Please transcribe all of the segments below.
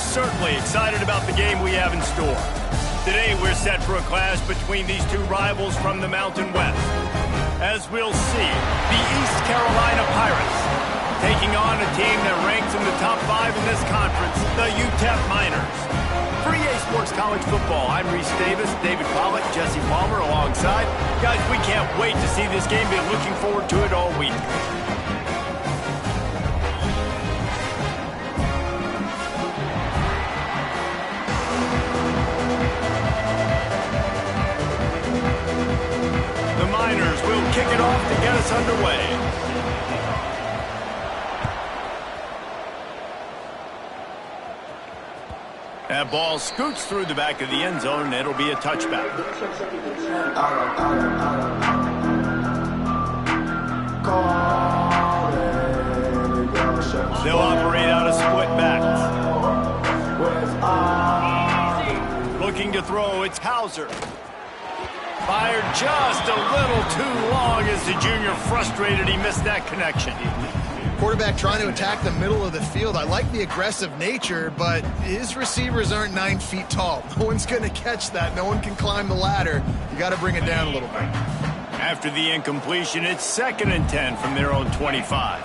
certainly excited about the game we have in store. Today, we're set for a clash between these two rivals from the Mountain West. As we'll see, the East Carolina Pirates taking on a team that ranks in the top 5 in this conference, the UTEP Miners. For EA Sports College Football, I'm Reese Davis, David Pollock, Jesse Palmer alongside. Guys, we can't wait to see this game. Been looking forward to it all week. The Miners will kick it off to get us underway. That ball scoots through the back of the end zone, and it'll be a touchback. They'll operate out of split backs. Looking to throw, it's Hauser. Fired just a little too long as the junior frustrated. He missed that connection. Quarterback trying to attack the middle of the field. I like the aggressive nature, but his receivers aren't 9 feet tall. No one's going to catch that. No one can climb the ladder. You got to bring it down a little bit. After the incompletion, it's 2nd and 10 from their own 25.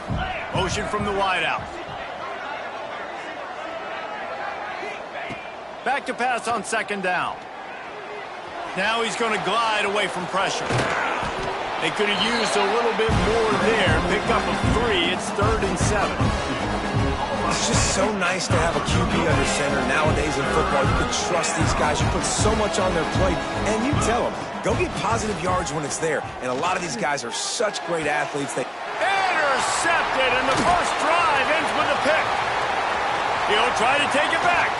Motion from the wideout. Back to pass on 2nd down. Now he's going to glide away from pressure. They could have used a little bit more there. Pick up a 3. It's 3rd and 7. It's just so nice to have a QB under center. Nowadays in football, you can trust these guys. You put so much on their plate, and you tell them, go get positive yards when it's there. And a lot of these guys are such great athletes. Intercepted, and the first drive ends with a pick. He'll try to take it back.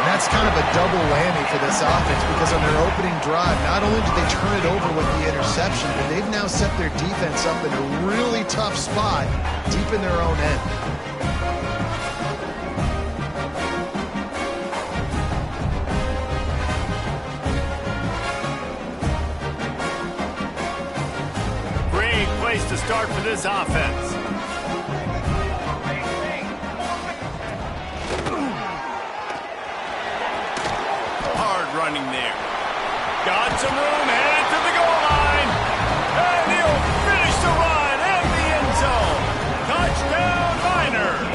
And that's kind of a double whammy for this offense because on their opening drive, not only did they turn it over with the interception, but they've now set their defense up in a really tough spot deep in their own end. Great place to start for this offense. Running there. Got some room, headed to the goal line. And he'll finish the run and the end zone. Touchdown, Miners.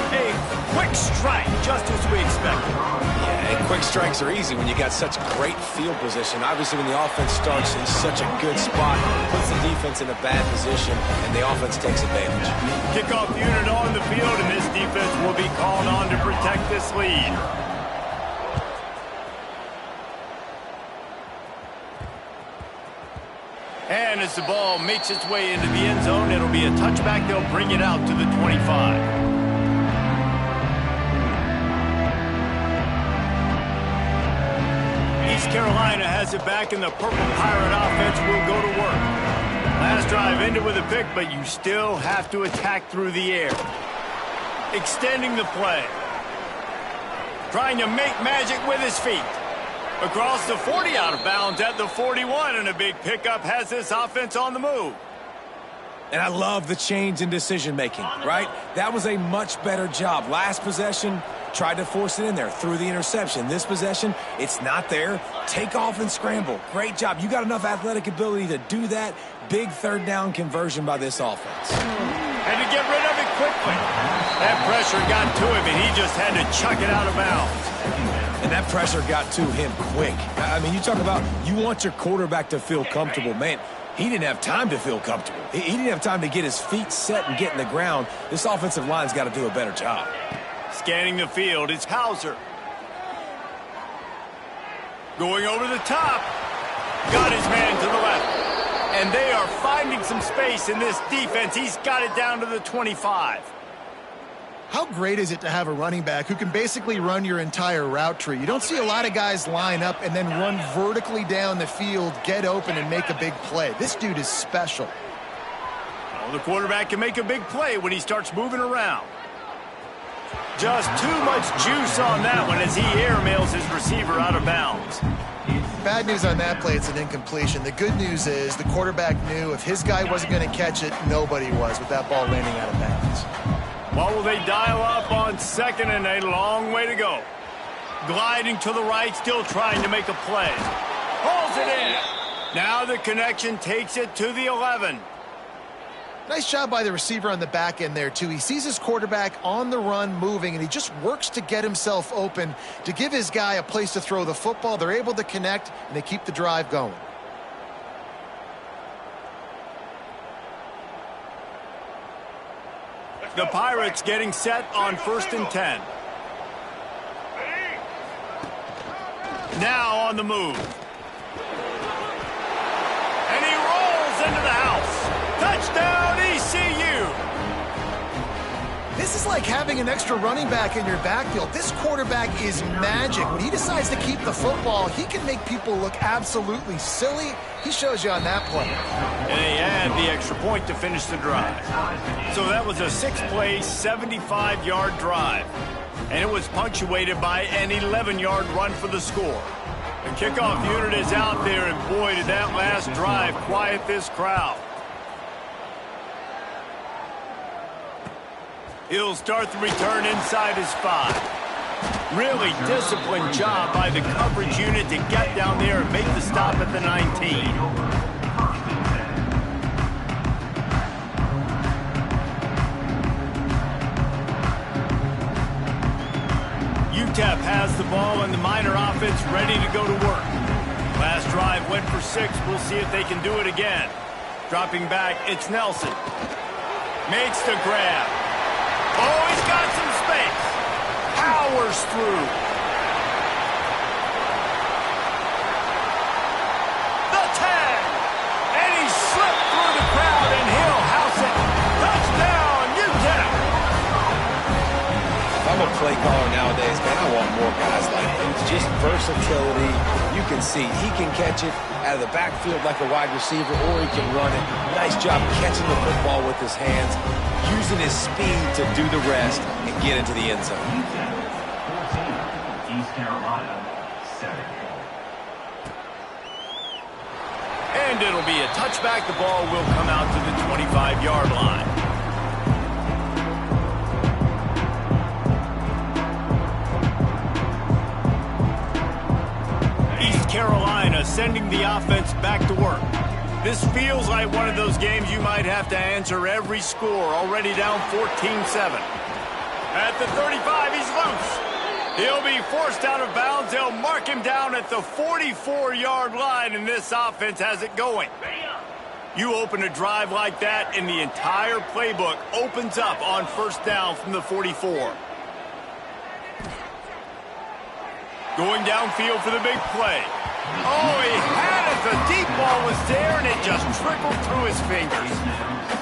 A quick strike, just as we expected. Yeah, and quick strikes are easy when you got such great field position. Obviously, when the offense starts in such a good spot, puts the defense in a bad position, and the offense takes advantage. Kickoff unit on the field, and this defense will be called on to protect this lead. And as the ball makes its way into the end zone, it'll be a touchback. They'll bring it out to the 25. East Carolina has it back, and the Purple Pirate offense will go to work. Last drive ended with a pick, but you still have to attack through the air. Extending the play. Trying to make magic with his feet. Across the 40, out of bounds at the 41, and a big pickup has this offense on the move. And I love the change in decision-making, right? That was a much better job. Last possession, tried to force it in there, threw the interception. This possession, it's not there. Take off and scramble. Great job. You got enough athletic ability to do that. Big 3rd down conversion by this offense. And to get rid of it quickly. That pressure got to him, and he just had to chuck it out of bounds. And that pressure got to him quick. I mean, you talk about you want your quarterback to feel comfortable. Man, he didn't have time to feel comfortable. He didn't have time to get his feet set and get in the ground. This offensive line's got to do a better job. Scanning the field, it's Hauser. Going over the top. Got his man to the left. And they are finding some space in this defense. He's got it down to the 25. How great is it to have a running back who can basically run your entire route tree? You don't see a lot of guys line up and then run vertically down the field, get open, and make a big play. This dude is special. Well, the quarterback can make a big play when he starts moving around. Just too much juice on that one as he airmails his receiver out of bounds. Bad news on that play, it's an incompletion. The good news is the quarterback knew if his guy wasn't going to catch it, nobody was with that ball landing out of bounds. What will they dial up on second and a long way to go? Gliding to the right, still trying to make a play. Pulls it in. Now the connection takes it to the 11. Nice job by the receiver on the back end there, too. He sees his quarterback on the run moving, and he just works to get himself open to give his guy a place to throw the football. They're able to connect, and they keep the drive going. The Pirates getting set on 1st and 10. Now on the move. And he rolls into the house. Touchdown, ECU! This is like having an extra running back in your backfield. This quarterback is magic. When he decides to keep the football, he can make people look absolutely silly. He shows you on that play. And they add the extra point to finish the drive. So that was a 6-play, 75-yard drive. And it was punctuated by an 11-yard run for the score. The kickoff unit is out there, and boy, did that last drive quiet this crowd. He'll start the return inside his 5. Really disciplined job by the coverage unit to get down there and make the stop at the 19. UTEP has the ball and the Miner offense ready to go to work. Last drive went for 6. We'll see if they can do it again. Dropping back, it's Nelson. Makes the grab. Oh, he's got some space. Powers through. The tag. And he slipped through the crowd, and he'll house it. Touchdown, UTEP. If I'm a play caller nowadays, man, I want more guys like this. Just versatility. You can see he can catch it out of the backfield like a wide receiver, or he can run it. Nice job catching the football with his hands, using his speed to do the rest and get into the end zone. East Carolina, 7. And it'll be a touchback. The ball will come out to the 25-yard line. East Carolina sending the offense back to work. This feels like one of those games you might have to answer every score. Already down 14-7. At the 35, he's loose. He'll be forced out of bounds. They'll mark him down at the 44-yard line, and this offense has it going. You open a drive like that, and the entire playbook opens up on 1st down from the 44. Going downfield for the big play. Oh, he had it. The deep ball was there, and it just trickled through his fingers.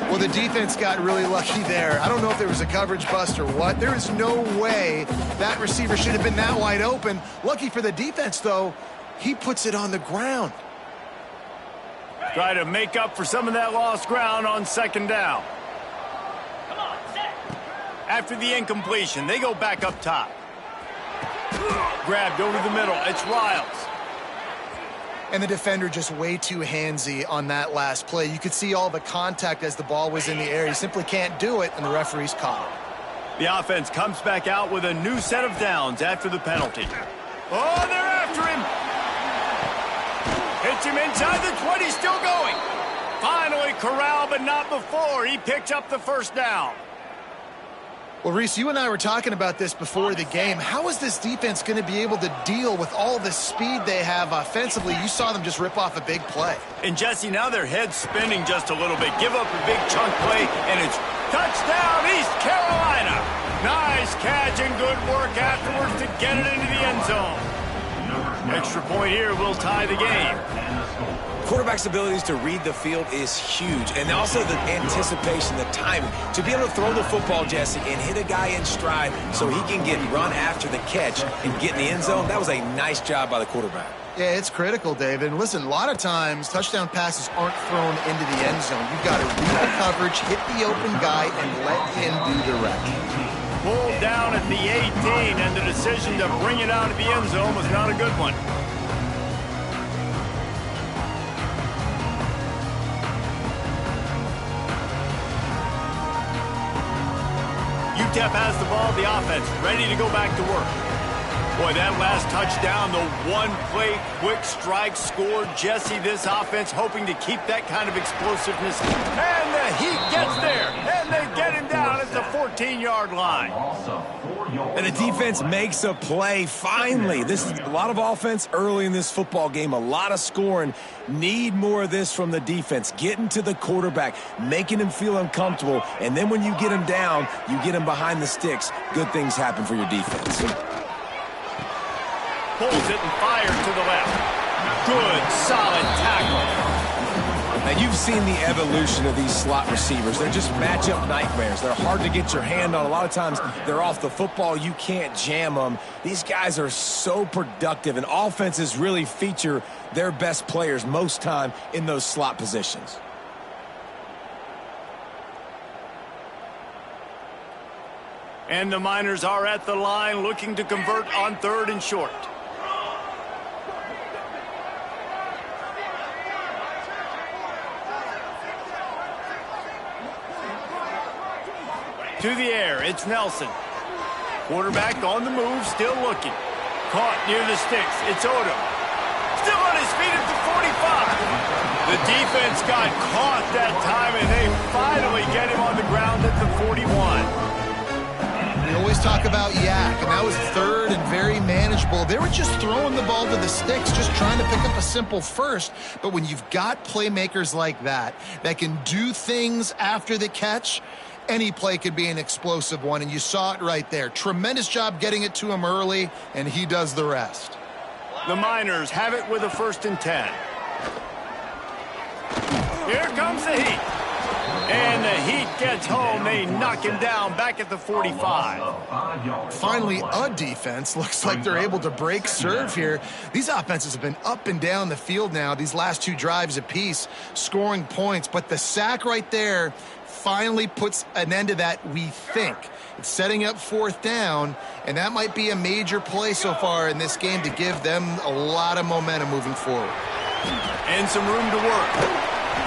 Well, the defense got really lucky there. I don't know if there was a coverage bust or what. There is no way that receiver should have been that wide open. Lucky for the defense, though, he puts it on the ground. Try to make up for some of that lost ground on 2nd down. After the incompletion, they go back up top. Grabbed over the middle. It's Riles. And the defender just way too handsy on that last play. You could see all the contact as the ball was in the air. He simply can't do it, and the referee's caught him. The offense comes back out with a new set of downs after the penalty. Oh, they're after him. Hits him inside the 20, still going. Finally corralled, but not before. He picked up the 1st down. Well, Reese, you and I were talking about this before the game. How is this defense going to be able to deal with all the speed they have offensively? You saw them just rip off a big play. And, Jesse, now their head's spinning just a little bit. Give up a big chunk play, and it's touchdown, East Carolina. Nice catch and good work afterwards to get it into the end zone. Extra point here will tie the game. Quarterback's abilities to read the field is huge, and also the anticipation, the timing. To be able to throw the football, Jesse, and hit a guy in stride so he can get run after the catch and get in the end zone, that was a nice job by the quarterback. Yeah, it's critical, David. And listen, a lot of times touchdown passes aren't thrown into the end zone. You've got to read the coverage, hit the open guy, and let him do the rest. Pulled down at the 18, and the decision to bring it out of the end zone was not a good one. UTEP has the ball, the offense ready to go back to work. Boy, that last touchdown, the one-play quick strike score. Jesse, this offense hoping to keep that kind of explosiveness. And the Heat gets there, and they get him down at the 14-yard line. And the defense makes a play, finally. This is a lot of offense early in this football game, a lot of scoring. Need more of this from the defense. Getting to the quarterback, making him feel uncomfortable, and then when you get him down, you get him behind the sticks. Good things happen for your defense. Pulls it and fires to the left. Good, solid tackle. Now, you've seen the evolution of these slot receivers. They're just matchup nightmares. They're hard to get your hand on. A lot of times, they're off the football. You can't jam them. These guys are so productive, and offenses really feature their best players most time in those slot positions. And the Miners are at the line looking to convert on 3rd and short. To the air, it's Nelson. Quarterback on the move, still looking. Caught near the sticks, it's Odom. Still on his feet at the 45. The defense got caught that time, and they finally get him on the ground at the 41. We always talk about yak, and that was 3rd and very manageable. They were just throwing the ball to the sticks, just trying to pick up a simple first. But when you've got playmakers like that can do things after the catch, any play could be an explosive one, and you saw it right there. Tremendous job getting it to him early, and he does the rest. The Miners have it with a 1st and 10. Here comes the Heat. And the Heat gets home. They knock him down back at the 45. Finally, a defense. Looks like they're able to break serve here. These offenses have been up and down the field now, these last 2 drives apiece, scoring points. But the sack right there finally puts an end to that, we think. It's setting up 4th down, and that might be a major play so far in this game to give them a lot of momentum moving forward. And some room to work.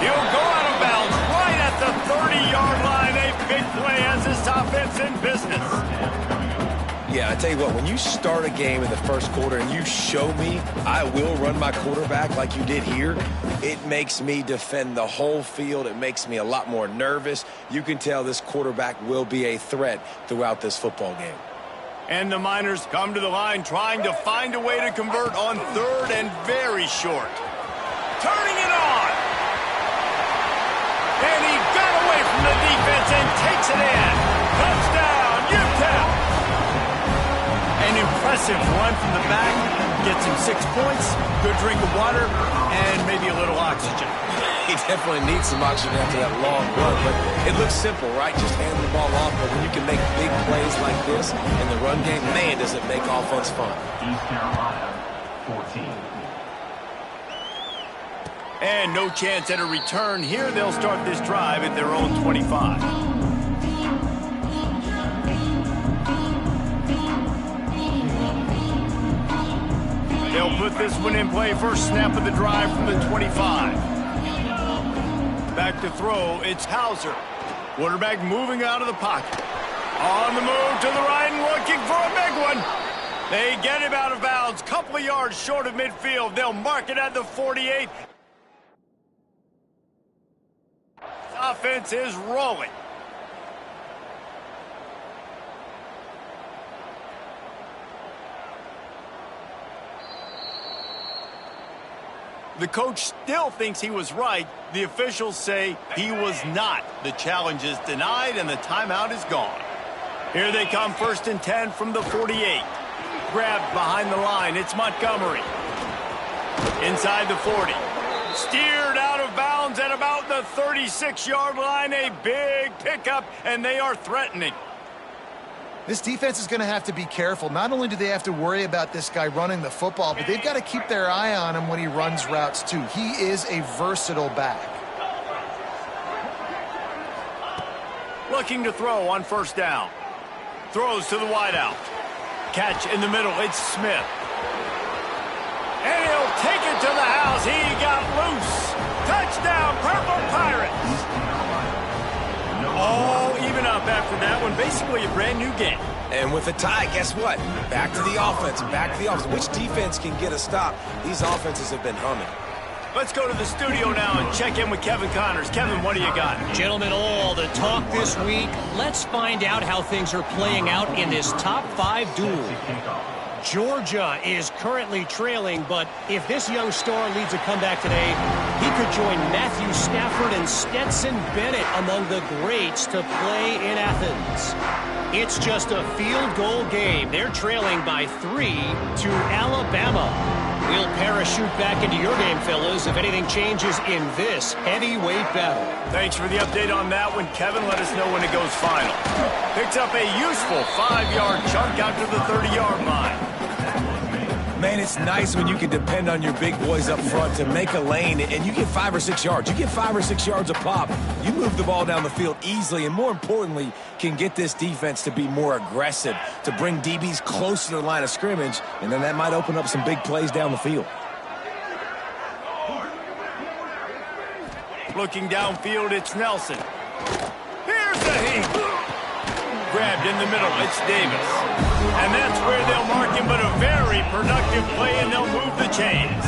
He'll go out of bounds right at the 30-yard line. A big play as this offense in business. Yeah, I tell you what, when you start a game in the first quarter and you show me I will run my quarterback like you did here, it makes me defend the whole field. It makes me a lot more nervous. You can tell this quarterback will be a threat throughout this football game. And the Miners come to the line trying to find a way to convert on 3rd and very short. Turning it on. And he got away from the defense and takes it in. Touchdown, UTEP. An impressive run from the back. Gets him 6 points, good drink of water, and maybe a little oxygen. He definitely needs some oxygen after that long run, but it looks simple, right? Just hand the ball off, but when you can make big plays like this in the run game, man, does it make offense fun. East Carolina, 14. And no chance at a return here. They'll start this drive at their own 25. They'll put this one in play. First snap of the drive from the 25. Back to throw, it's Hauser. Quarterback moving out of the pocket. On the move to the right and looking for a big one. They get him out of bounds. Couple of yards short of midfield. They'll mark it at the 48. Offense is rolling. The coach still thinks he was right. The officials say he was not. The challenge is denied and the timeout is gone. Here they come, 1st and 10 from the 48. Grabbed behind the line, it's Montgomery. Inside the 40. Steered out of bounds at about the 36-yard line. A big pickup, and they are threatening. This defense is going to have to be careful. Not only do they have to worry about this guy running the football, but they've got to keep their eye on him when he runs routes too. He is a versatile back. Looking to throw on 1st down. Throws to the wideout. Catch in the middle, it's Smith. And he'll take it to the house. He got loose. Touchdown, Purple Pirates. All even up after that one. Basically a brand new game. And with a tie, guess what? Back to the offense, back to the offense. Which defense can get a stop? These offenses have been humming. Let's go to the studio now and check in with Kevin Connors. Kevin, what do you got? Gentlemen, all the talk this week. Let's find out how things are playing out in this top 5 duel. Georgia is currently trailing, but if this young star leads a comeback today, he could join Matthew Stafford and Stetson Bennett among the greats to play in Athens. It's just a field goal game. They're trailing by 3 to Alabama. We'll parachute back into your game, fellas, if anything changes in this heavyweight battle. Thanks for the update on that one, Kevin. Let us know when it goes final. Picks up a useful 5-yard chunk out to the 30-yard line. Man, it's nice when you can depend on your big boys up front to make a lane, and you get 5 or 6 yards. You get 5 or 6 yards a pop. You move the ball down the field easily, and more importantly, can get this defense to be more aggressive, to bring DBs close to the line of scrimmage, and then that might open up some big plays down the field. Looking downfield, it's Nelson. Here's the heat. Grabbed in the middle, it's Davis. And that's where they'll mark him, but a very productive play, and they'll move the chains.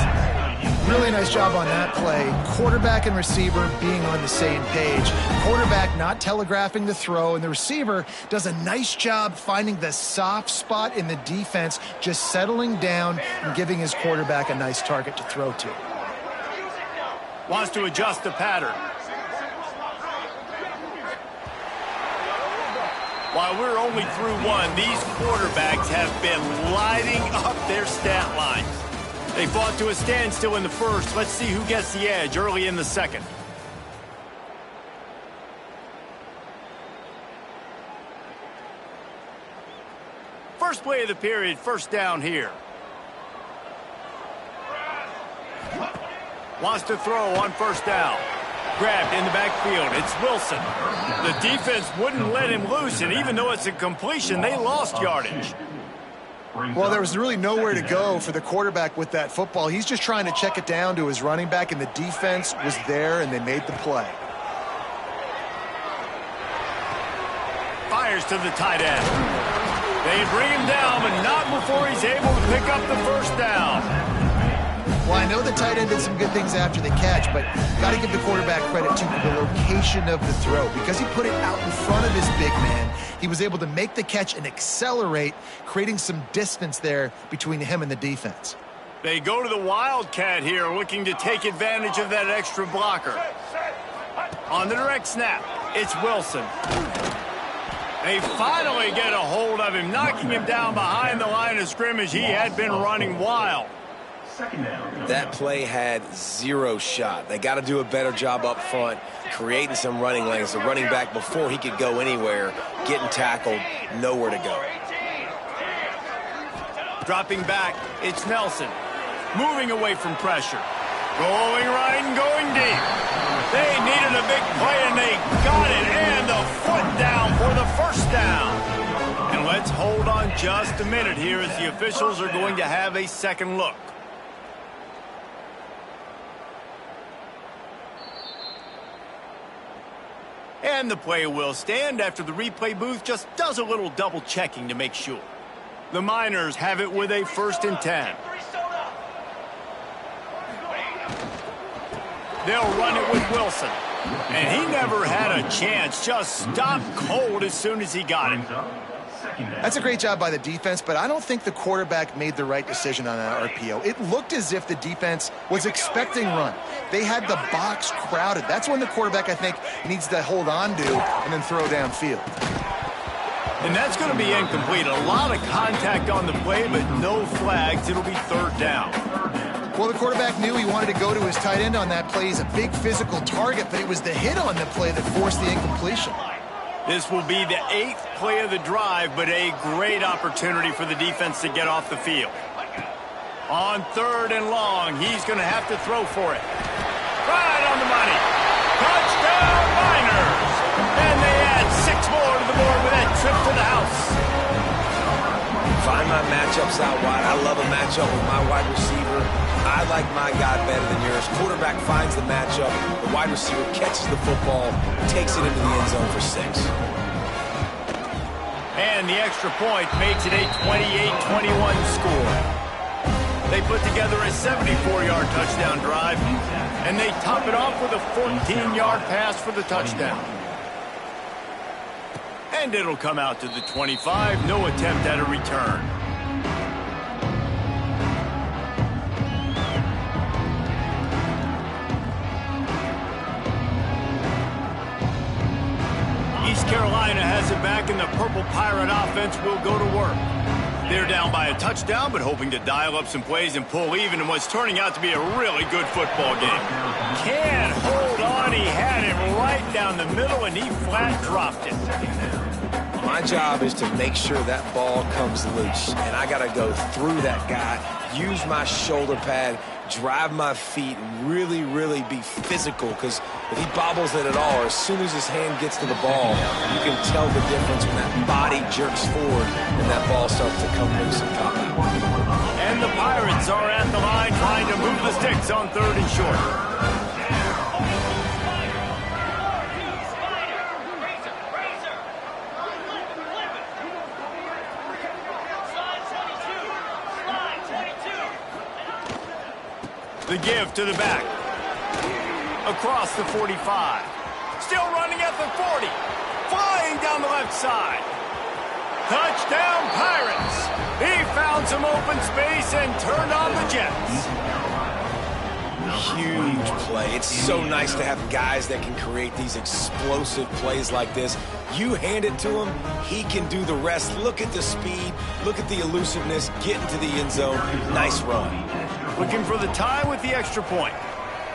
Really nice job on that play. Quarterback and receiver being on the same page. Quarterback not telegraphing the throw, and the receiver does a nice job finding the soft spot in the defense, just settling down and giving his quarterback a nice target to throw to. Wants to adjust the pattern. While we're only through one, these quarterbacks have been lighting up their stat lines. They fought to a standstill in the first. Let's see who gets the edge early in the second. First play of the period, first down here. Wants to throw on first down. Grabbed in the backfield. It's Wilson. The defense wouldn't let him loose, and even though it's a completion, they lost yardage. Well, there was really nowhere to go for the quarterback with that football. He's just trying to check it down to his running back, and the defense was there, and they made the play. Fires to the tight end. They bring him down, but not before he's able to pick up the first down. Well, I know the tight end did some good things after the catch, but got to give the quarterback credit to the location of the throw. Because he put it out in front of his big man, he was able to make the catch and accelerate, creating some distance there between him and the defense. They go to the Wildcat here, looking to take advantage of that extra blocker. On the direct snap, it's Wilson. They finally get a hold of him, knocking him down behind the line of scrimmage. He had been running wild. That play had 0 shot. They got to do a better job up front, creating some running lanes. The running back, before he could go anywhere, getting tackled, nowhere to go. Dropping back, it's Nelson. Moving away from pressure. Going right and going deep. They needed a big play, and they got it. And the foot down for the first down. And let's hold on just a minute here as the officials are going to have a second look. And the play will stand after the replay booth just does a little double checking to make sure. The Miners have it with a 1st and 10. They'll run it with Wilson. And he never had a chance, just stopped cold as soon as he got it. That's a great job by the defense, but I don't think the quarterback made the right decision on that RPO. It looked as if the defense was expecting run. They had the box crowded. That's when the quarterback, I think, needs to hold on to and then throw downfield. And that's going to be incomplete. A lot of contact on the play, but no flags. It'll be 3rd down. Well, the quarterback knew he wanted to go to his tight end on that play. He's a big physical target, but it was the hit on the play that forced the incompletion. This will be the 8th play of the drive, but a great opportunity for the defense to get off the field. On 3rd and long, he's going to have to throw for it. Right on the money. Touchdown, Miners! And they add 6 more to the board with that trip to the house. Find my matchups out wide. I love a matchup with my wide receiver. I like my guy better than yours. Quarterback finds the matchup. The wide receiver catches the football, takes it into the end zone for 6. And the extra point makes it a 28-21 score. They put together a 74-yard touchdown drive, and they top it off with a 14-yard pass for the touchdown. And it'll come out to the 25. No attempt at a return. East Carolina has it back, and the Purple Pirate offense will go to work. They're down by a touchdown, but hoping to dial up some plays and pull even in what's turning out to be a really good football game. Can't hold on. He had it right down the middle, and he flat dropped it. My job is to make sure that ball comes loose, and I got to go through that guy, use my shoulder pad, drive my feet, and really, really be physical, because if he bobbles it at all, or as soon as his hand gets to the ball, you can tell the difference when that body jerks forward and that ball starts to come loose and pop out. And the Pirates are at the line trying to move the sticks on 3rd and short. The give to the back. Across the 45. Still running at the 40. Flying down the left side. Touchdown, Pirates. He found some open space and turned on the Jets. Huge play. It's so nice to have guys that can create these explosive plays like this. You hand it to him, he can do the rest. Look at the speed. Look at the elusiveness. Get into the end zone. Nice run. Looking for the tie with the extra point.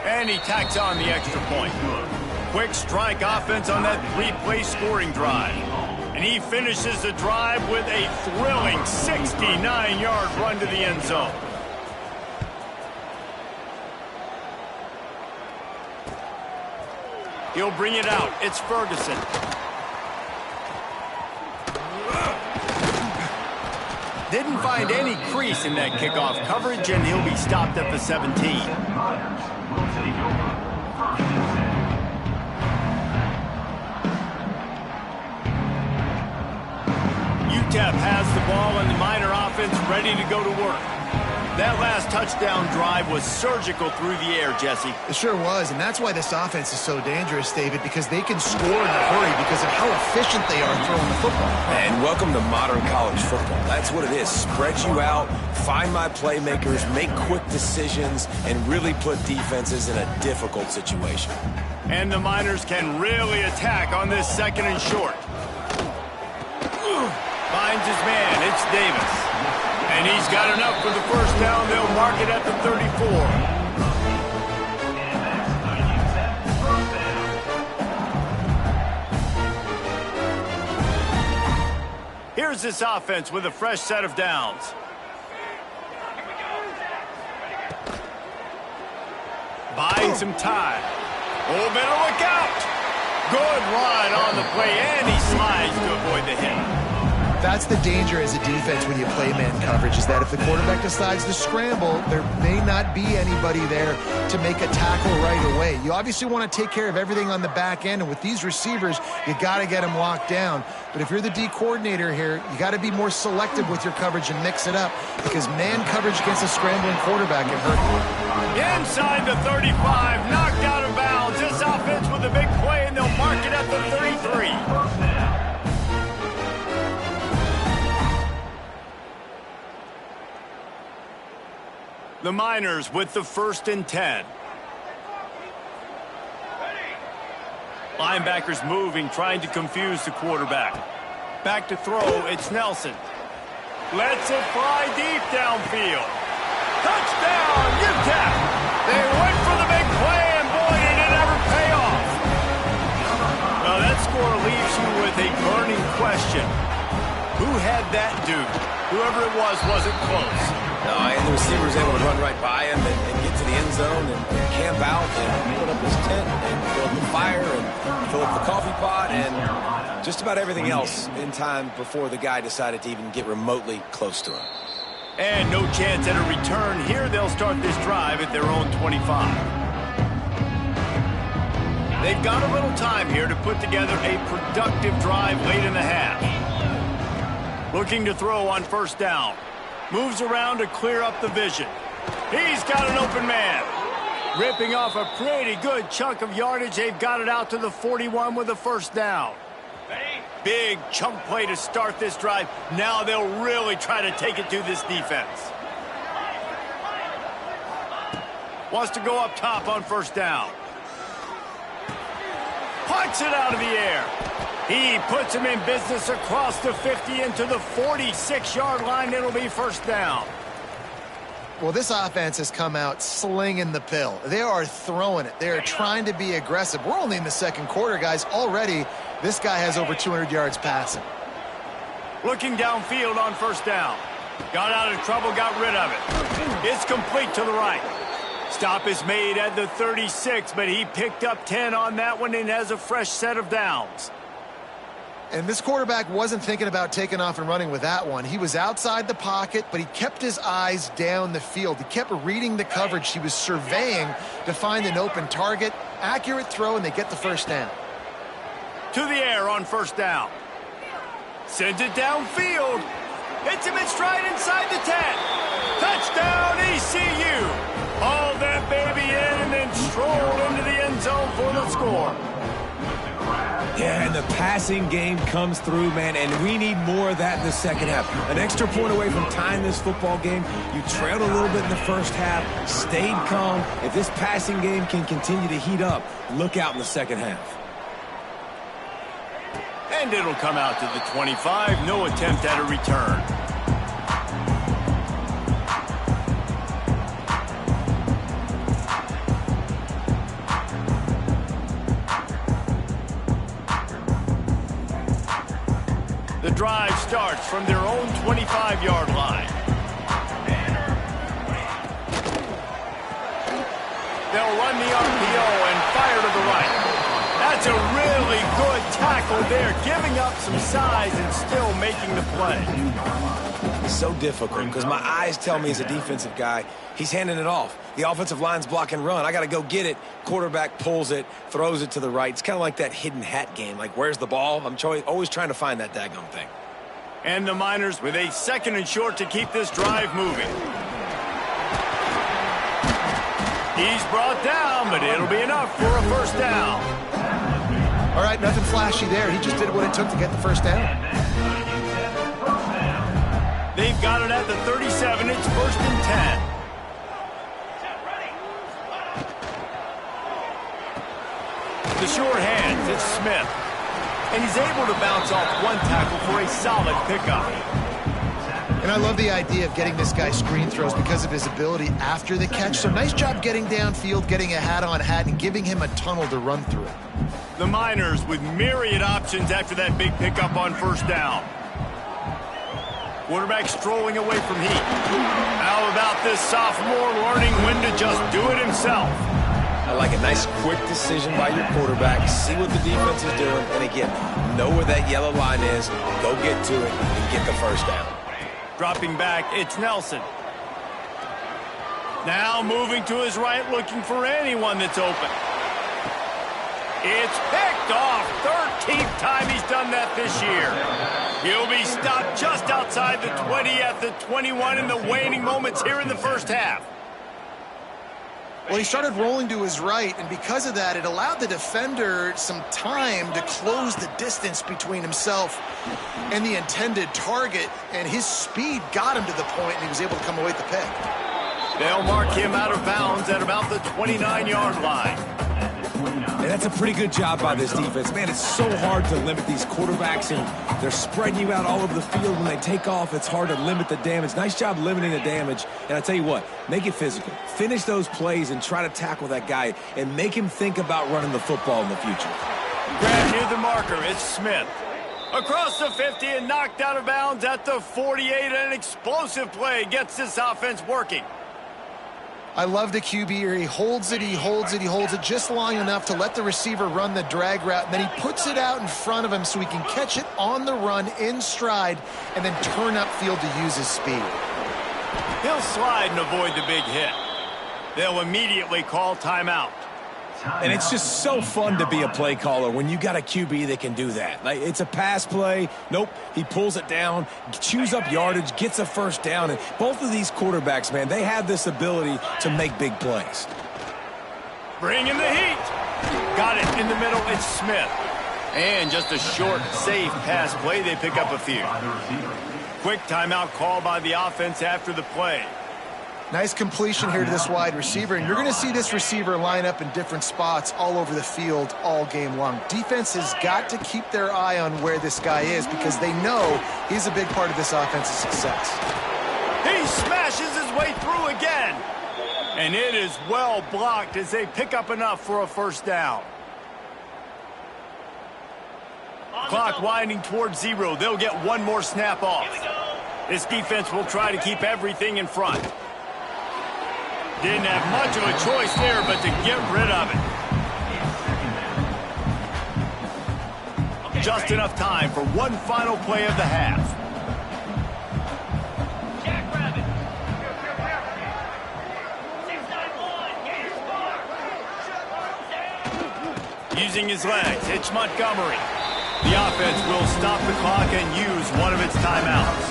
And he tacks on the extra point. Quick strike offense on that 3-play scoring drive. And he finishes the drive with a thrilling 69-yard run to the end zone. He'll bring it out. It's Ferguson. Didn't find any crease in that kickoff coverage, and he'll be stopped at the 17. UTEP has the ball, and the Miner offense ready to go to work. That last touchdown drive was surgical through the air, Jesse. It sure was, and that's why this offense is so dangerous, David, because they can score in a hurry because of how efficient they are throwing the football. And welcome to modern college football. That's what it is. Spread you out, find my playmakers, make quick decisions, and really put defenses in a difficult situation. And the Miners can really attack on this 2nd and short. Finds his man. It's Davis. And he's got enough for the first down. They'll mark it at the 34. Here's this offense with a fresh set of downs. Buying some time. Oh, better look out. Good run on the play, and he slides to avoid the hit. That's the danger as a defense when you play man coverage, is that if the quarterback decides to scramble, there may not be anybody there to make a tackle right away. You obviously want to take care of everything on the back end, and with these receivers, you got to get them locked down. But if you're the D coordinator here, you got to be more selective with your coverage and mix it up, because man coverage against a scrambling quarterback can hurt you. Inside the 35, knocked out of bounds. This offense with a big play, and they'll mark it at the 33. The Miners with the 1st and 10. Linebackers moving, trying to confuse the quarterback. Back to throw, it's Nelson. Lets it fly deep downfield. Touchdown, UTEP! They went for the big play, and boy, did it ever pay off. Well, that score leaves you with a burning question. Who had that dude? Whoever it was wasn't close. No, and the receiver was able to run right by him and get to the end zone and camp out and put up his tent and fill up the fire and fill up the coffee pot and just about everything else in time before the guy decided to even get remotely close to him. And no chance at a return here. They'll start this drive at their own 25. They've got a little time here to put together a productive drive late in the half. Looking to throw on first down. Moves around to clear up the vision. He's got an open man. Ripping off a pretty good chunk of yardage. They've got it out to the 41 with a first down. Big chunk play to start this drive. Now they'll really try to take it to this defense. Wants to go up top on first down. Punts it out of the air. He puts him in business across the 50 into the 46-yard line. It'll be first down. Well, this offense has come out slinging the pill. They are throwing it. They are trying to be aggressive. We're only in the second quarter, guys. Already, this guy has over 200 yards passing. Looking downfield on first down. Got out of trouble, got rid of it. It's complete to the right. Stop is made at the 36, but he picked up 10 on that one and has a fresh set of downs. And this quarterback wasn't thinking about taking off and running with that one. He was outside the pocket, but he kept his eyes down the field. He kept reading the coverage. He was surveying to find an open target. Accurate throw, and they get the first down. To the air on first down. Sends it downfield. Hits him in stride inside the 10. Touchdown, ECU. Hauled that baby in and then strolled into the end zone for the score. Yeah, and the passing game comes through, man, and we need more of that in the second half. An extra point away from tying this football game. You trailed a little bit in the first half, stayed calm. If this passing game can continue to heat up, look out in the second half. And it'll come out to the 25. No attempt at a return. The drive starts from their own 25-yard line. They'll run the RPO and fire to the right. That's a really good tackle there, giving up some size and still making the play. It's so difficult because my eyes tell me as a defensive guy, he's handing it off. The offensive line's block and run. I got to go get it. Quarterback pulls it, throws it to the right. It's kind of like that hidden hat game. Like, where's the ball? I'm always trying to find that daggone thing. And the Miners with a second and short to keep this drive moving. He's brought down, but it'll be enough for a first down. All right, nothing flashy there. He just did what it took to get the first down. They've got it at the 37. It's first and 10. The short hands, it's Smith. And he's able to bounce off one tackle for a solid pickup. And I love the idea of getting this guy screen throws because of his ability after the catch. So nice job getting downfield, getting a hat-on-hat, and giving him a tunnel to run through. The Miners with myriad options after that big pickup on first down. Quarterback strolling away from heat. How about this sophomore learning when to just do it himself? I like a nice quick decision by your quarterback. See what the defense is doing. And again, know where that yellow line is. Go get to it and get the first down. Dropping back, it's Nelson. Now moving to his right, looking for anyone that's open. It's picked off. 13th time he's done that this year. He'll be stopped just outside the 20 at the 21 in the waning moments here in the first half. Well, he started rolling to his right, and because of that, it allowed the defender some time to close the distance between himself and the intended target, and his speed got him to the point, and he was able to come away with the pick. They'll mark him out of bounds at about the 29-yard line. And that's a pretty good job by this defense. Man, it's so hard to limit these quarterbacks, and they're spreading you out all over the field. When they take off, it's hard to limit the damage. Nice job limiting the damage. And I tell you what, make it physical. Finish those plays and try to tackle that guy and make him think about running the football in the future. Grab near the marker, it's Smith. Across the 50 and knocked out of bounds at the 48. An explosive play gets this offense working. I love the QB here. He holds it, he holds it, he holds it just long enough to let the receiver run the drag route, and then he puts it out in front of him so he can catch it on the run in stride and then turn upfield to use his speed. He'll slide and avoid the big hit. They'll immediately call timeout. And it's just so fun to be a play caller when you got a QB that can do that. Like, it's a pass play. Nope, he pulls it down, chews up yardage, gets a first down. And both of these quarterbacks, man, they have this ability to make big plays. Bring in the heat. Got it in the middle. It's Smith. And just a short, safe pass play. They pick up a few. Quick timeout call by the offense after the play. Nice completion here to this wide receiver, and you're going to see this receiver line up in different spots all over the field all game long. Defense has got to keep their eye on where this guy is because they know he's a big part of this offense's success. He smashes his way through again. And it is well blocked as they pick up enough for a first down. Clock winding towards 0. They'll get one more snap off. This defense will try to keep everything in front. Didn't have much of a choice there, but to get rid of it. Just enough time for one final play of the half. Using his legs, it's Montgomery. The offense will stop the clock and use one of its timeouts.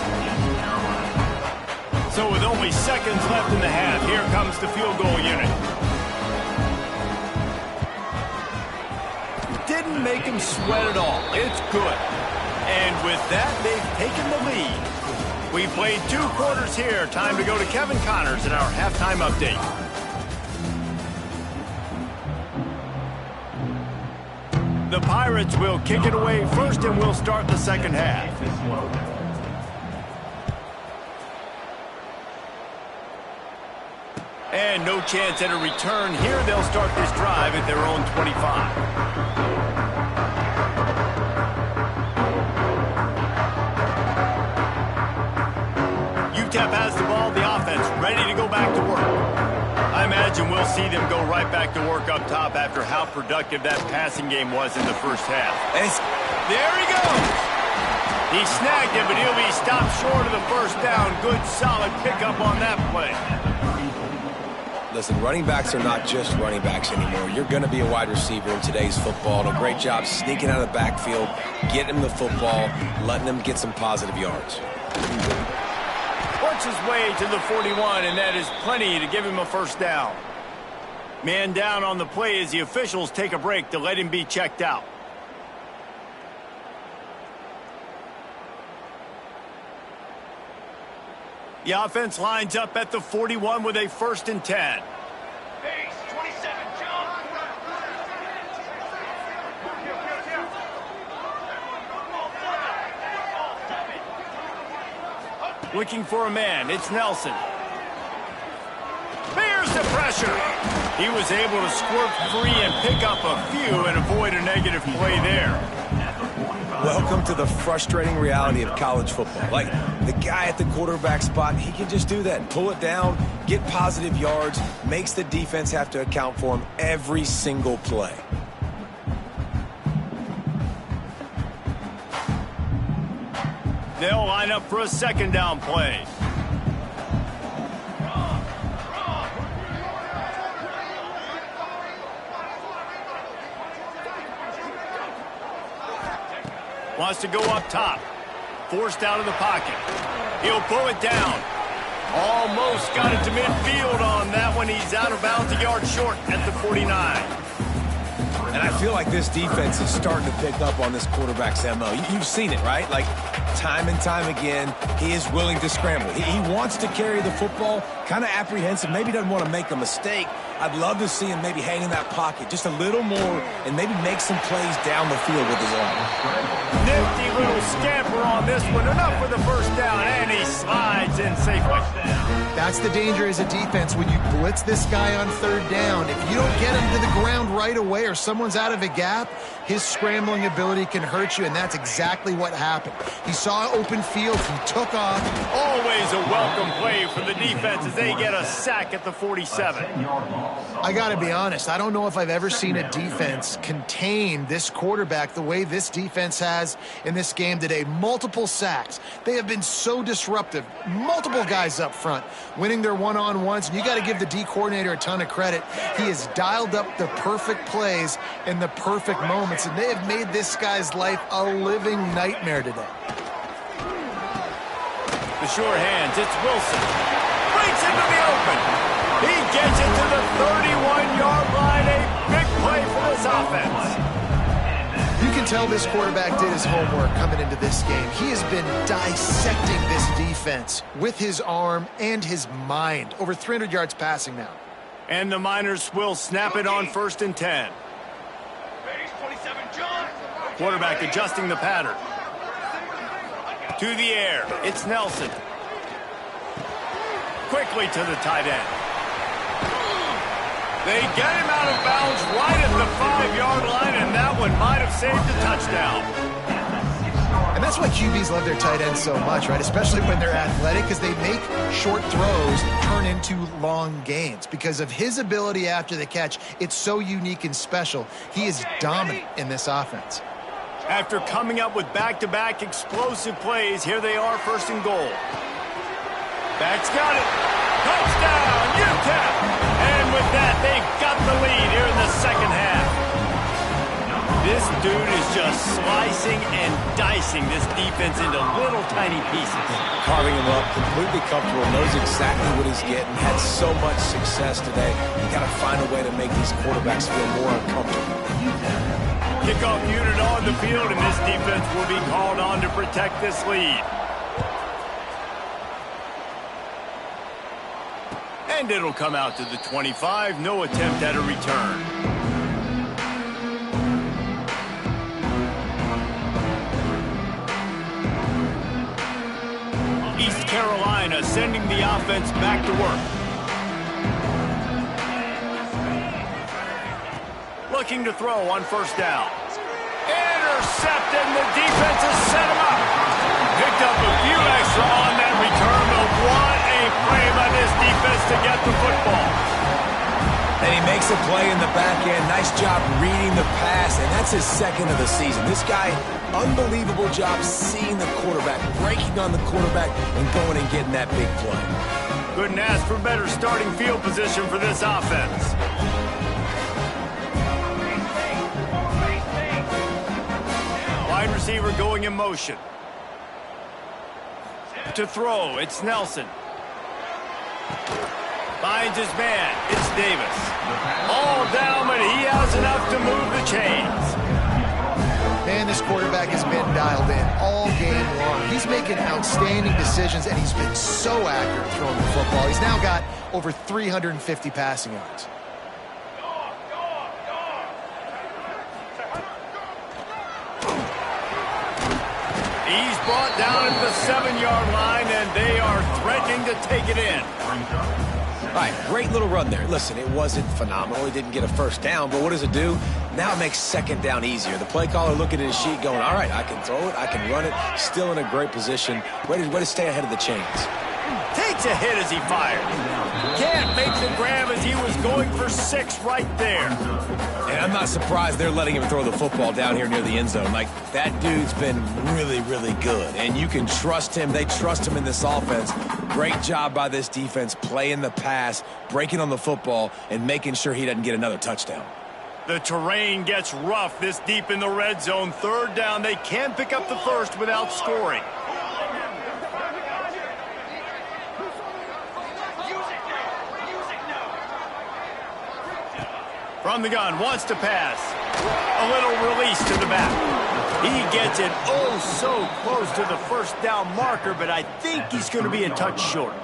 So with only seconds left in the half, here comes the field goal unit. Didn't make him sweat at all. It's good. And with that, they've taken the lead. We played 2 quarters here. Time to go to Kevin Connors in our halftime update. The Pirates will kick it away first, and we'll start the second half. And no chance at a return here. They'll start this drive at their own 25. UTEP has the ball, the offense ready to go back to work. I imagine we'll see them go right back to work up top after how productive that passing game was in the first half. There he goes. He snagged it, but he'll be stopped short of the first down. Good, solid pickup on that play. Listen, running backs are not just running backs anymore. You're going to be a wide receiver in today's football. And a great job sneaking out of the backfield, getting him the football, letting him get some positive yards. Works his way to the 41, and that is plenty to give him a first down. Man down on the play as the officials take a break to let him be checked out. The offense lines up at the 41 with a 1st and 10. Base, 27, jump. Looking for a man. It's Nelson. Bears the pressure. He was able to squirt free and pick up a few and avoid a negative play there. Welcome to the frustrating reality of college football. Like, the guy at the quarterback spot, he can just do that. Pull it down, get positive yards, makes the defense have to account for him every single play. They'll line up for a 2nd down play. Wants to go up top. Forced out of the pocket. He'll pull it down. Almost got it to midfield on that one. He's out of bounds, a yard short at the 49. And I feel like this defense is starting to pick up on this quarterback's MO. You've seen it, right? Like, time and time again, he is willing to scramble. He wants to carry the football, kind of apprehensive, maybe doesn't want to make a mistake. I'd love to see him maybe hang in that pocket just a little more and maybe make some plays down the field with his arm. Nifty little scamper on this one. Enough for the first down, and he slides in safely. Back That's the danger as a defense when you blitz this guy on third down. If you don't get him to the ground right away or someone's out of a gap, his scrambling ability can hurt you, and that's exactly what happened. He saw open field, he took off. Always a welcome play for the defense as they get a sack at the 47. I got to be honest, I don't know if I've ever seen a defense contain this quarterback the way this defense has in this game today. Multiple sacks. They have been so disruptive. Multiple guys up front winning their one-on-ones, and you got to give the D coordinator a ton of credit. He has dialed up the perfect plays in the perfect moments, and they have made this guy's life a living nightmare today. The sure hands, it's Wilson. Breaks into the open. He gets it to the 31-yard line. A big play for this offense. You can tell this quarterback did his homework coming into this game. He has been dissecting this defense with his arm and his mind. Over 300 yards passing now. And the Miners will snap it on 1st and 10. Base 27, John. Quarterback adjusting the pattern. To the air, it's Nelson. Quickly to the tight end. They get him out of bounds right at the 5-yard line, and that one might have saved a touchdown. And that's why QBs love their tight ends so much, right? Especially when they're athletic, because they make short throws turn into long gains. Because of his ability after the catch, it's so unique and special. He is dominant in this offense. After coming up with back-to-back explosive plays, here they are 1st and goal. Back's got it. Touchdown, Ncaaf! And with that, they've got the lead here in the second half. This dude is just slicing and dicing this defense into little tiny pieces. Carving him up, completely comfortable, knows exactly what he's getting, had so much success today. You got to find a way to make these quarterbacks feel more uncomfortable. Kickoff unit on the field, and this defense will be called on to protect this lead. And it'll come out to the 25. No attempt at a return. East Carolina sending the offense back to work. Looking to throw on 1st down. Intercepted, and the defense has set him up. Picked up a few extra on that return, but what a play by this defense to get the football. And he makes a play in the back end. Nice job reading the pass, and that's his 2nd of the season. This guy, unbelievable job seeing the quarterback, breaking on the quarterback, and going and getting that big play. Couldn't ask for better starting field position for this offense. Wide receiver going in motion. To throw, it's Nelson. Finds his man, it's Davis. All down, but he has enough to move the chains. Man, this quarterback has been dialed in all game long. He's making outstanding decisions, and he's been so accurate throwing the football. He's now got over 350 passing yards. He's brought down at the 7-yard line, and they are threatening to take it in. All right, great little run there. Listen, it wasn't phenomenal. He didn't get a 1st down, but what does it do? Now it makes 2nd down easier. The play caller looking at his sheet going, all right, I can throw it, I can run it. Still in a great position. Way to stay ahead of the chains. Takes a hit as he fires. Can't make the grab as he was going for 6 right there. And I'm not surprised they're letting him throw the football down here near the end zone. Like, that dude's been really, really good. And you can trust him. They trust him in this offense. Great job by this defense playing the pass, breaking on the football, and making sure he doesn't get another touchdown. The terrain gets rough this deep in the red zone. 3rd down. They can pick up the 1st without scoring. From the gun, wants to pass. A little release to the back. He gets it oh so close to the 1st down marker, but I think he's going to be a touch short.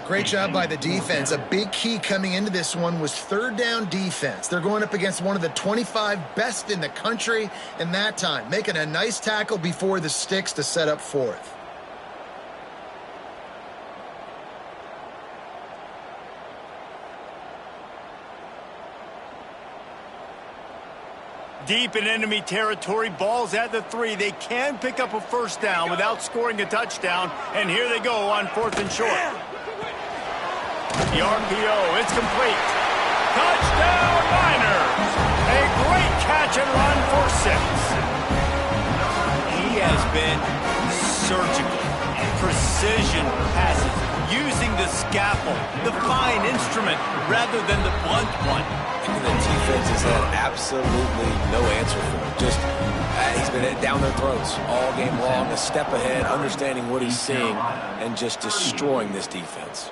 Great job by the defense. A big key coming into this one was 3rd down defense. They're going up against one of the 25 best in the country in that time, making a nice tackle before the sticks to set up 4th. Deep in enemy territory, ball's at the 3. They can pick up a first down without scoring a touchdown, and here they go on 4th and short. The RPO, it's complete. Touchdown, Niners! A great catch and run for 6. He has been surgical, precision passes, using the scalpel, the fine instrument, rather than the blunt one. And the defense has had absolutely no answer for him. Just, he's been down their throats all game long, a step ahead, understanding what he's seeing, and just destroying this defense.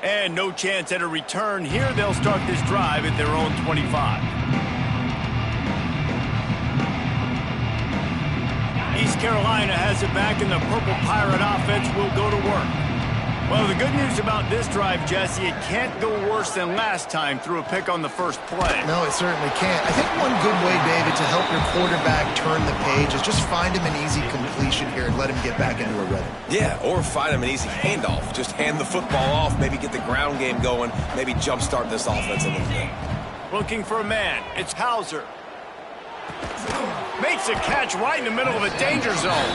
And no chance at a return. Here they'll start this drive at their own 25. East Carolina has it back, and the Purple Pirate offense will go to work. Well, the good news about this drive, Jesse, it can't go worse than last time through a pick on the first play. No, it certainly can't. I think one good way, David, to help your quarterback turn the page is just find him an easy completion here and let him get back into a rhythm. Yeah, or find him an easy handoff. Just hand the football off, maybe get the ground game going, maybe jumpstart this offense a little bit. Looking for a man. It's Hauser. Makes a catch right in the middle of a danger zone.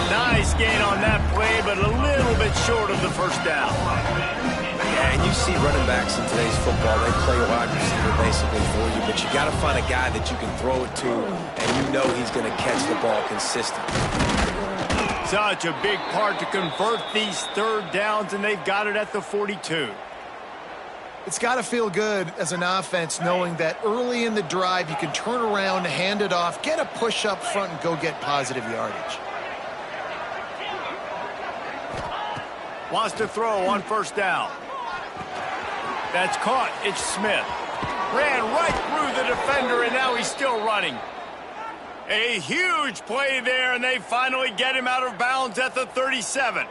Nice gain on that play, but a little bit short of the first down. Yeah, and you see running backs in today's football, they play a wide receiver basically for you, but you got to find a guy that you can throw it to, and you know he's going to catch the ball consistently. Such a big part to convert these 3rd downs, and they've got it at the 42. It's got to feel good as an offense knowing that early in the drive you can turn around, hand it off, get a push up front, and go get positive yardage. Wants to throw on 1st down. That's caught. It's Smith. Ran right through the defender, and now he's still running. A huge play there, and they finally get him out of bounds at the 37.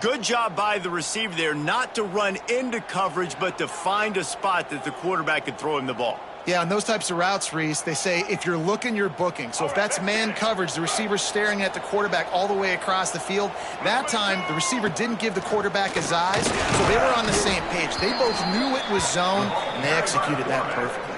Good job by the receiver there, not to run into coverage, but to find a spot that the quarterback could throw him the ball. Yeah, on those types of routes, Reese, they say if you're looking, you're booking. So if that's man coverage, the receiver's staring at the quarterback all the way across the field. That time, the receiver didn't give the quarterback his eyes, so they were on the same page. They both knew it was zone, and they executed that perfectly.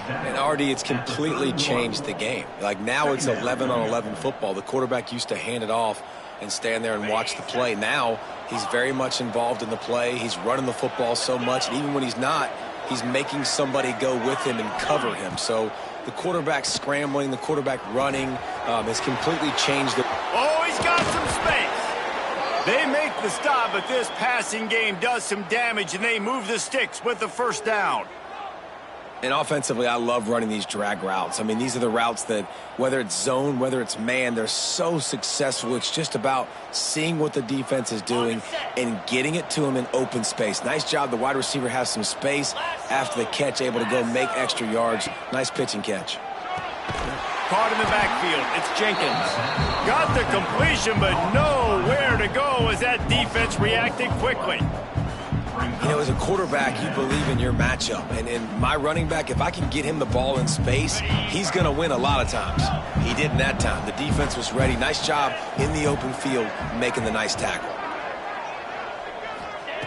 And Artie, it's completely changed the game. Like now it's 11-on-11 football. The quarterback used to hand it off and stand there and watch the play. Now he's very much involved in the play. He's running the football so much, and even when he's not, he's making somebody go with him and cover him. So the quarterback scrambling, the quarterback running has completely changed. Oh, he's got some space. They make the stop, but this passing game does some damage, and they move the sticks with the 1st down. And offensively, I love running these drag routes. I mean, these are the routes that, whether it's zone, whether it's man, they're so successful. It's just about seeing what the defense is doing and getting it to him in open space. Nice job. The wide receiver has some space after the catch, able to go make extra yards. Nice pitch and catch. Caught in the backfield. It's Jenkins. Got the completion, but nowhere to go as that defense reacted quickly. You know, as a quarterback, you believe in your matchup. And in my running back, if I can get him the ball in space, he's going to win a lot of times. He didn't that time. The defense was ready. Nice job in the open field making the nice tackle.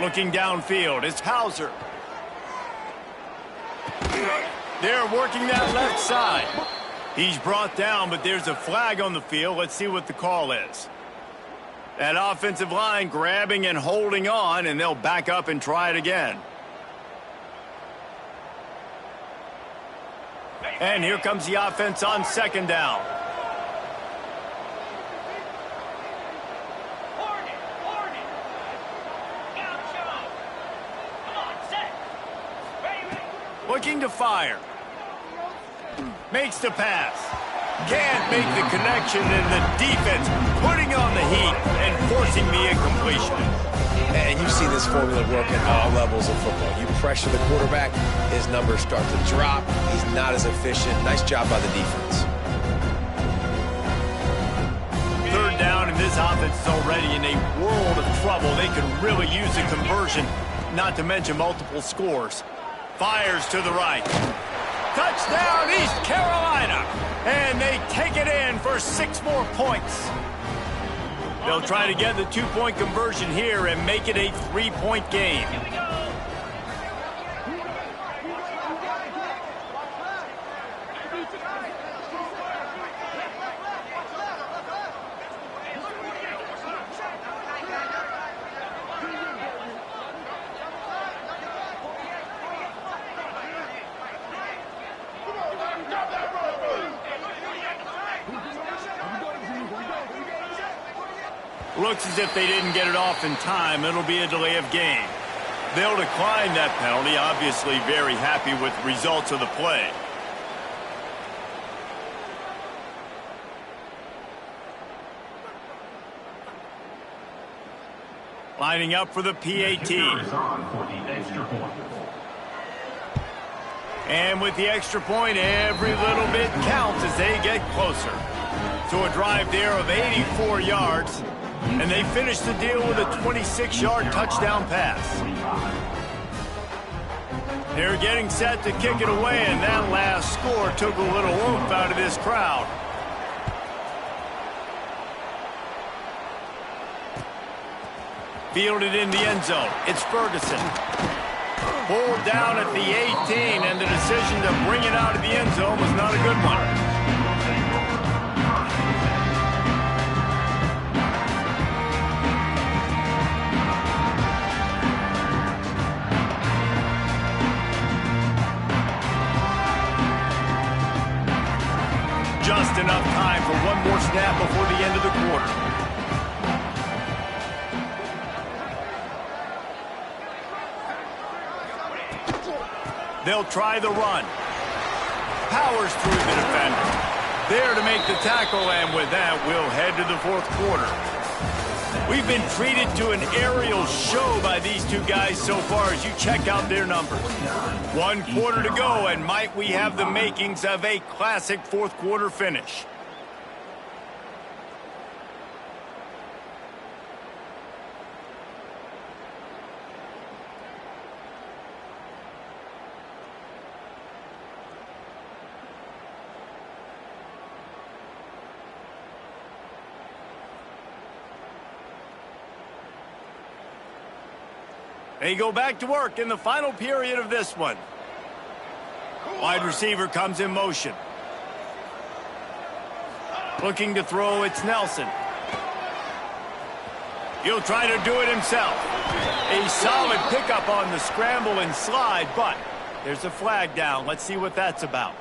Looking downfield, it's Hauser. They're working that left side. He's brought down, but there's a flag on the field. Let's see what the call is. That offensive line grabbing and holding on, and they'll back up and try it again. And here comes the offense on 2nd down. Looking to fire. Makes the pass. Can't make the connection, and the defense putting on the heat and forcing the incompletion. And you see this formula work at all levels of football. You pressure the quarterback, his numbers start to drop. He's not as efficient. Nice job by the defense. 3rd down, and this offense is already in a world of trouble. They could really use a conversion, not to mention multiple scores. Fires to the right. Touchdown, East Carolina! And they take it in for 6 more points. They'll try to get the 2-point conversion here and make it a 3-point game. looks as if they didn't get it off in time. It'll be a delay of game. They'll decline that penalty, obviously very happy with the results of the play. Lining up for the PAT. And with the extra point, every little bit counts as they get closer. So a drive there of 84 yards, and they finish the deal with a 26-yard touchdown pass. They're getting set to kick it away, and that last score took a little oomph out of this crowd. Fielded in the end zone. It's Ferguson. Pulled down at the 18, and the decision to bring it out of the end zone was not a good one. Just enough time for one more snap before the end of the quarter. They'll try the run. Powers through the defender. There to make the tackle, and with that, we'll head to the fourth quarter. We've been treated to an aerial show by these two guys so far as you check out their numbers. 1 quarter to go, and might we have the makings of a classic fourth quarter finish. They go back to work in the final period of this one. Wide receiver comes in motion. Looking to throw, it's Nelson. He'll try to do it himself. A solid pickup on the scramble and slide, but there's a flag down. Let's see what that's about.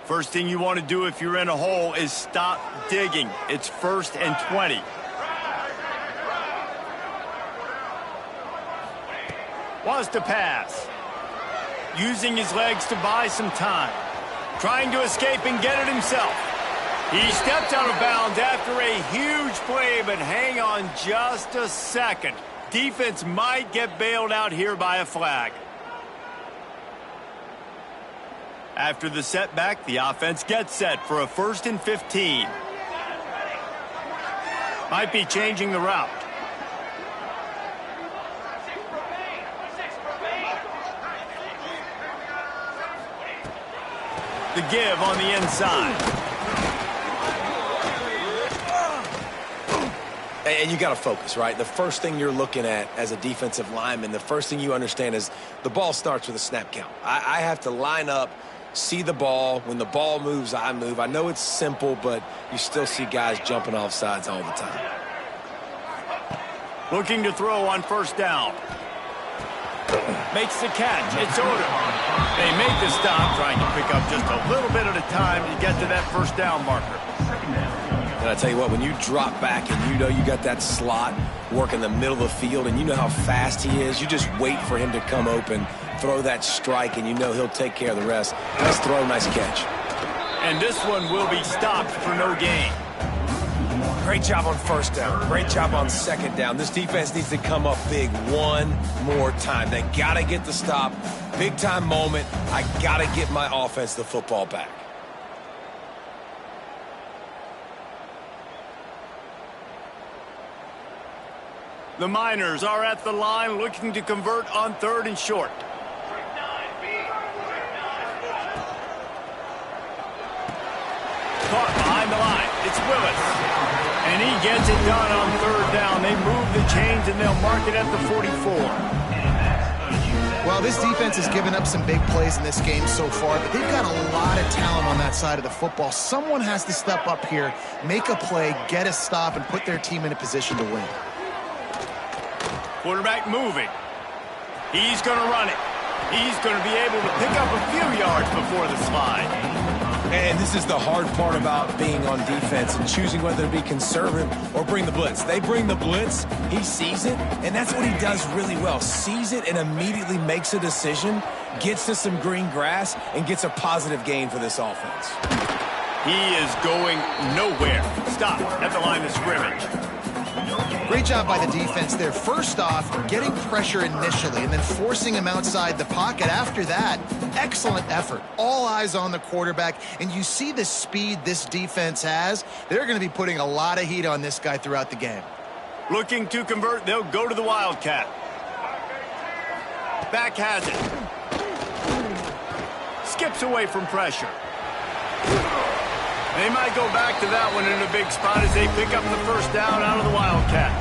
First thing you want to do if you're in a hole is stop digging. It's 1st and 20. Wants to pass. Using his legs to buy some time. Trying to escape and get it himself. He steps out of bounds after a huge play, but hang on just a second. Defense might get bailed out here by a flag. After the setback, the offense gets set for a 1st and 15. Might be changing the route. The give on the inside. And you got to focus, right? The first thing you're looking at as a defensive lineman, the first thing you understand is the ball starts with a snap count. I have to line up, see the ball. When the ball moves, I move. I know it's simple, but you still see guys jumping off sides all the time. Looking to throw on 1st down. Makes the catch. It's Odom. They make the stop, trying to pick up just a little bit at a time to get to that 1st down marker. And I tell you what, when you drop back and you know you got that slot work in the middle of the field and you know how fast he is, you just wait for him to come open, throw that strike, and you know he'll take care of the rest. Nice throw, nice catch. And this one will be stopped for no gain. Great job on 1st down. Great job on 2nd down. This defense needs to come up big one more time. They got to get the stop. Big time moment. I got to get my offense the football back. The Miners are at the line looking to convert on 3rd and short. Caught behind the line. It's Willis. And he gets it done on 3rd down. They move the chains and they'll mark it at the 44. Well, this defense has given up some big plays in this game so far, but they've got a lot of talent on that side of the football. Someone has to step up here, make a play, get a stop, and put their team in a position to win. Quarterback moving. He's going to run it. He's going to be able to pick up a few yards before the slide. And this is the hard part about being on defense and choosing whether to be conservative or bring the blitz. They bring the blitz, he sees it, and that's what he does really well. Sees it and immediately makes a decision, gets to some green grass, and gets a positive gain for this offense. He is going nowhere. Stop at the line of scrimmage. Great job by the defense there. First off, getting pressure initially and then forcing him outside the pocket. After that, excellent effort. All eyes on the quarterback, and you see the speed this defense has. They're going to be putting a lot of heat on this guy throughout the game. Looking to convert, they'll go to the Wildcat. Back has it. Skips away from pressure. They might go back to that one in a big spot as they pick up the first down out of the Wildcat.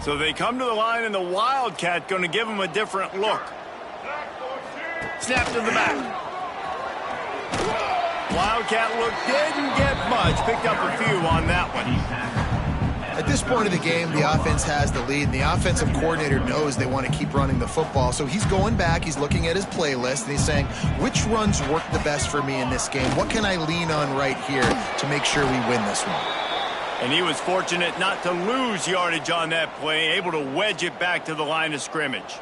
So they come to the line, and the Wildcat going to give them a different look. Snap to the back. Wildcat look didn't get much. Picked up a few on that one. At this point of the game, the offense has the lead, and the offensive coordinator knows they want to keep running the football. So he's going back, he's looking at his playlist, and he's saying, which runs work the best for me in this game? What can I lean on right here to make sure we win this one? And he was fortunate not to lose yardage on that play, able to wedge it back to the line of scrimmage.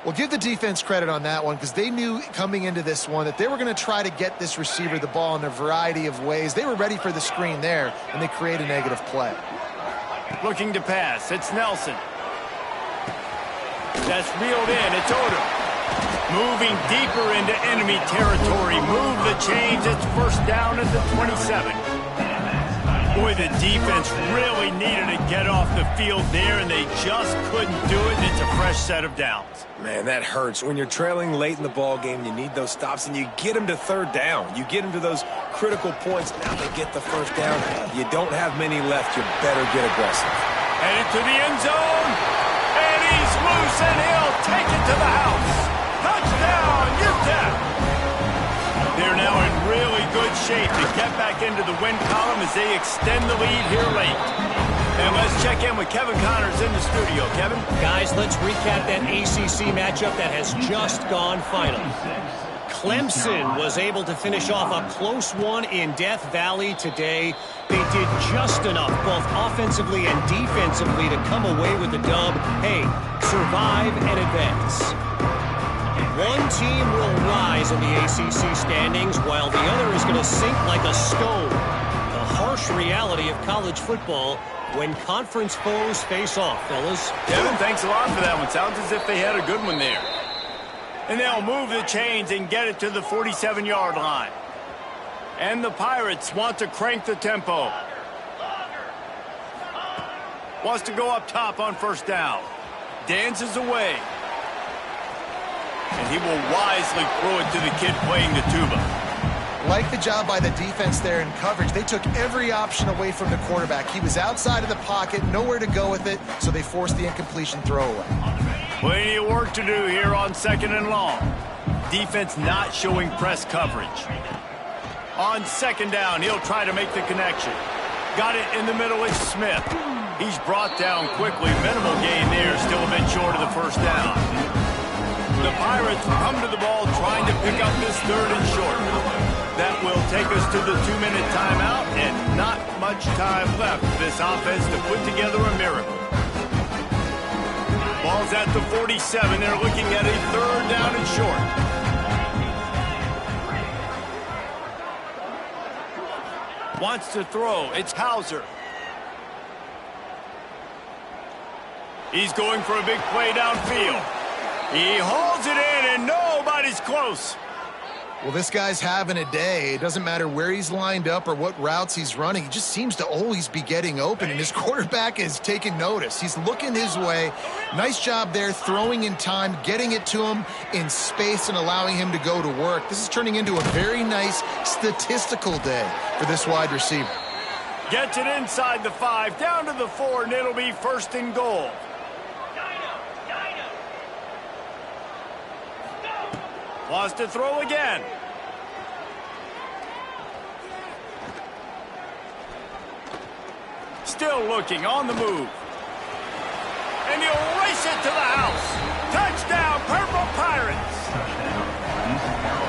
Well, give the defense credit on that one because they knew coming into this one that they were going to try to get this receiver the ball in a variety of ways. They were ready for the screen there, and they create a negative play. Looking to pass. It's Nelson. That's reeled in. It's Odom. Moving deeper into enemy territory. Move the chains. It's first down at the 27. Boy, the defense really needed to get off the field there, and they just couldn't do it, and it's a fresh set of downs. Man, that hurts. When you're trailing late in the ball game, you need those stops, and you get them to third down. You get them to those critical points. Now they get the first down. You don't have many left. You better get aggressive. Headed to the end zone, and he's loose, and he'll take it to the house. Touchdown, UTEP! They're now in really good shape to get back into the win column as they extend the lead here late. And let's check in with Kevin Connors in the studio. Kevin? Guys, let's recap that ACC matchup that has just gone final. Clemson was able to finish off a close one in Death Valley today. They did just enough, both offensively and defensively, to come away with the dub. Hey, survive and advance. One team will rise in the ACC standings, while the other is going to sink like a stone. The harsh reality of college football when conference foes face off, fellas. Kevin, thanks a lot for that one. Sounds as if they had a good one there. And they'll move the chains and get it to the 47-yard line. And the Pirates want to crank the tempo. Wants to go up top on first down. Dances away. And he will wisely throw it to the kid playing the tuba. Like the job by the defense there in coverage. They took every option away from the quarterback. He was outside of the pocket, nowhere to go with it, so they forced the incompletion throwaway. Plenty of work to do here on second and long. Defense not showing press coverage. On second down, he'll try to make the connection. Got it in the middle, it's Smith. He's brought down quickly. Minimal gain there, still a bit short of the first down. The Pirates come to the ball trying to pick up this third and short. That will take us to the 2-minute timeout, and not much time left for this offense to put together a miracle. Ball's at the 47. They're looking at a third down and short. Wants to throw. It's Hauser. He's going for a big play downfield. He holds it in, and nobody's close. Well, this guy's having a day. It doesn't matter where he's lined up or what routes he's running. He just seems to always be getting open, and his quarterback is taking notice. He's looking his way. Nice job there, throwing in time, getting it to him in space and allowing him to go to work. This is turning into a very nice statistical day for this wide receiver. Gets it inside the 5, down to the 4, and it'll be first and goal. Wants to throw again. Still looking on the move. And he'll race it to the house. Touchdown, Purple Pirates.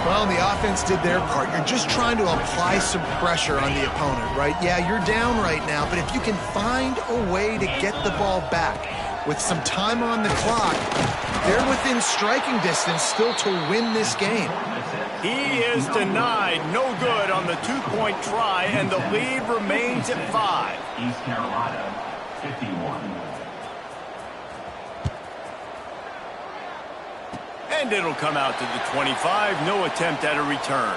Well, the offense did their part. You're just trying to apply some pressure on the opponent, right? Yeah, you're down right now, but if you can find a way to get the ball back with some time on the clock, they're within striking distance still to win this game. He is denied no good on the two-point try, and the lead remains at 5. East Carolina, 51. And it'll come out to the 25. No attempt at a return.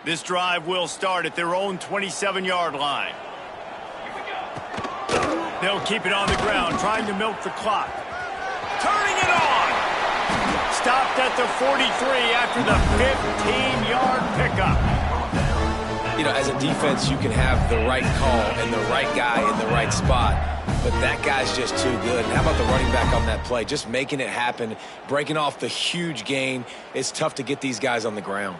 This drive will start at their own 27-yard line. They'll keep it on the ground, trying to milk the clock. Turning it on! Stopped at the 43 after the 15-yard pickup. You know, as a defense, you can have the right call and the right guy in the right spot, but that guy's just too good. And how about the running back on that play? Just making it happen, breaking off the huge gain. It's tough to get these guys on the ground.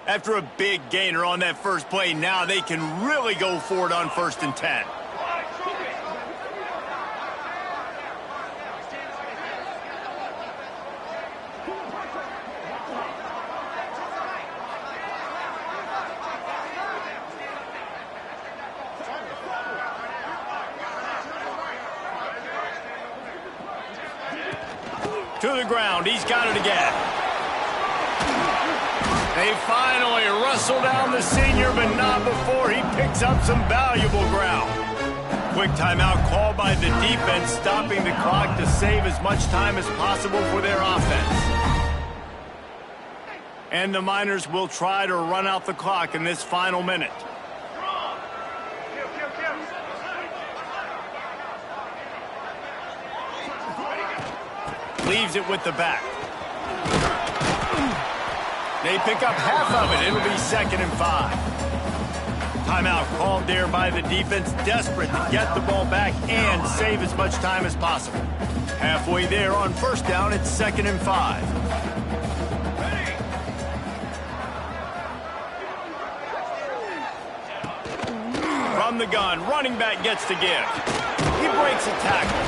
After a big gainer on that first play, now they can really go for it on 1st and 10. To the ground, he's got it again. They finally wrestle down the senior, but not before he picks up some valuable ground. Quick timeout called by the defense, stopping the clock to save as much time as possible for their offense. And the Miners will try to run out the clock in this final minute. Leaves it with the back. They pick up half of it. It'll be 2nd and 5. Timeout called there by the defense, desperate to get the ball back and save as much time as possible. Halfway there on 1st down, it's 2nd and 5. From the gun, running back gets the give. He breaks a tackle.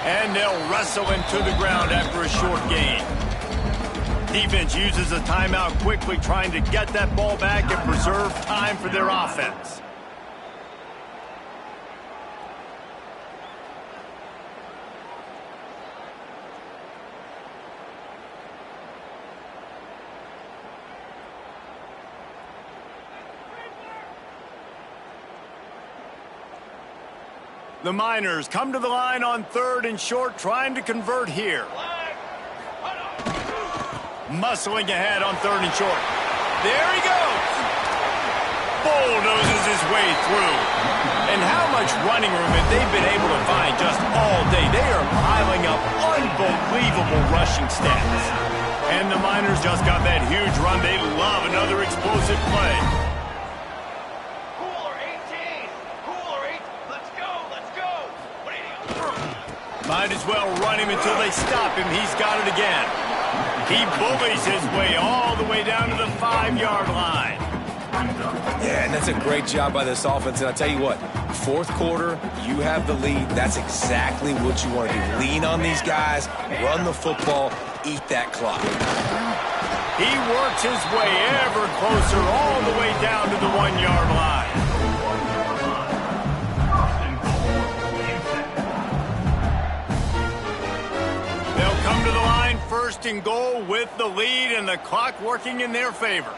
And they'll wrestle him to the ground after a short gain. Defense uses a timeout quickly, trying to get that ball back and preserve time for their offense. The Miners come to the line on 3rd and short, trying to convert here. Muscling ahead on 3rd and short. There he goes. Bulldozes his way through. And how much running room have they been able to find just all day? They are piling up unbelievable rushing stats. And the Miners just got that huge run. They love another explosive play. Might as well run him until they stop him. He's got it again. He bullies his way all the way down to the 5-yard line. Yeah, and that's a great job by this offense. And I'll tell you what, 4th quarter, you have the lead. That's exactly what you want to do. Lean on these guys, run the football, eat that clock. He works his way ever closer all the way down to the 1-yard line. Come to the line, 1st and goal with the lead and the clock working in their favor.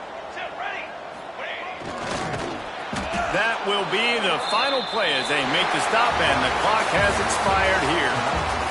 That will be the final play as they make the stop, and the clock has expired here.